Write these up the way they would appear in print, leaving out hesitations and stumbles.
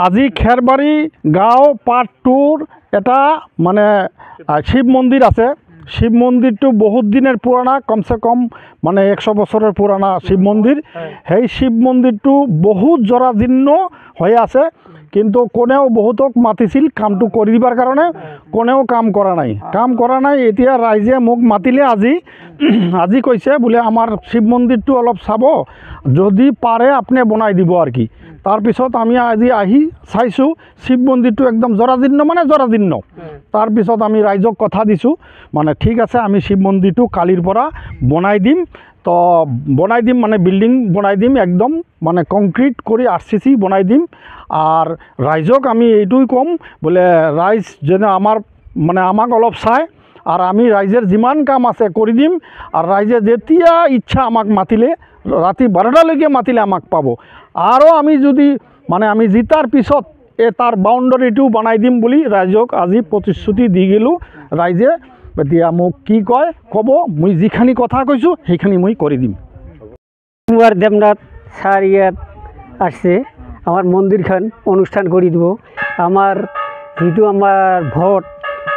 আজি খেৰবাৰী গাঁও পাৰ্ট 2ৰ এটা মানে শিৱ মন্দিৰ আছে। শিৱ মন্দিৰটো বহুত দিনেৰ পুৰানা, কমসে কম মানে 100 বছৰেৰ পুৰানা শিৱ মন্দিৰ। সেই শিৱ মন্দিৰটো বহুত জৰাজীৰ্ণ হয়ে আছে, কিন্তু কোনেও বহুতক মাতিছিল কামটো কৰি দিবাৰ কাৰণে, কোনেও কাম কৰা নাই। এতিয়া ৰাইজে মোক মাতিলে আজি কৈছে বোলে আমাৰ শিৱ মন্দিৰটো অলপ চাব, যদি পাৰে আপনি বনাই দিব আৰ কি। তাৰপিছত আমি আজি আহি চাইছোঁ শিৱ মন্দিৰটো একদম জৰাজীৰ্ণ, মানে জৰাজীৰ্ণ। তাৰপিছত আমি ৰাইজক কথা দিছোঁ, মানে ঠিক আছে আমি শিৱ মন্দিৰটো কালিৰ পৰা বনাই দিম। তো বনাই দিম মানে বিল্ডিং বনাই দিম, একদম মানে কংক্রিট করে RCC বনাই দিম। আর রাইজক আমি এইটুই কম বলে রাইজ যেন আমার মানে আমাক অলপ চায়, আর আমি রাইজের যিমান কাম আছে করে দিম। আর রাইজে যেতিয়া ইচ্ছা আমাক মাতিলে, রাতি 12টালৈকে মাতিলে আমাক পাব। আরও আমি যদি মানে আমি জিতার পিছত তার বাউণ্ডারিটোও বনাই দিম বুলি রাইজক আজি প্রতিশ্রুতি দি গেলোঁ। রাইজে এতিয়া মোক কি কয় ক'ব, মই যিখানি কথা কৈছোঁ সেইখানি মই কৰি দিম। কুমার দেবনাথ স্যার ইয়াত আসছে আমার মন্দিরখান অনুষ্ঠান করে দিব। আমার যেহেতু আমার ভোট,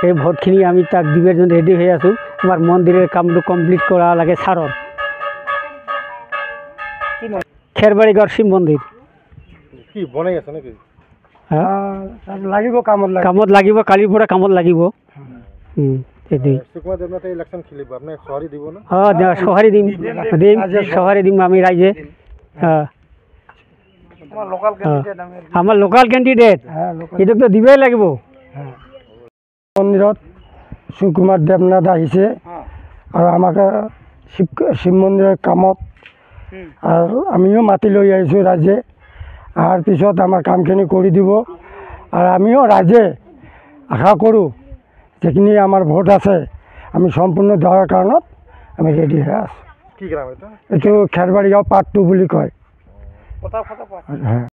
এই ভোটখিনি আমি তাক দিবার জন্য রেডি হয়ে আছো। আমার মন্দিরের কামটো কমপ্লিট করা লাগে স্যারর। খেরবাড়ি গড় শিব মন্দির কি বনাই আছে নাকি? হ্যাঁ লাগিব, কামত লাগিব, কালিৰ পৰা কামত লাগিব। সুকুমার দেবনাথে ইলেকশন খেলিব, আপনি সহারি দিব না? হ্যাঁ সহারি দিম, সহারি দিম আমি রাইজে। হ্যাঁ আমার লোকাল ক্যান্ডিডেট, এটাক তো দিবই লাগিব। মন্দিৰত সুকুমাৰ দেবনাথ আহিছে আৰু আমাকে শিৱ মন্দিৰৰ কামত, আৰু আমিও মাতি লৈ আহিছোঁ ৰাইজে। অহাৰ পিছত আমাৰ কামখিনি কৰি দিব। আৰু আমিও ৰাইজে আশা কৰোঁ যিখিনি আমাৰ ভোট আছে আমি সম্পূৰ্ণ দেওয়াৰ কাৰণত আমি ৰেডি হয়ে আছি। কি গ্ৰাম এটা? এইটো খেৰবাৰী গাঁও পাৰ্ট 2 বুলি কয়। হ্যাঁ।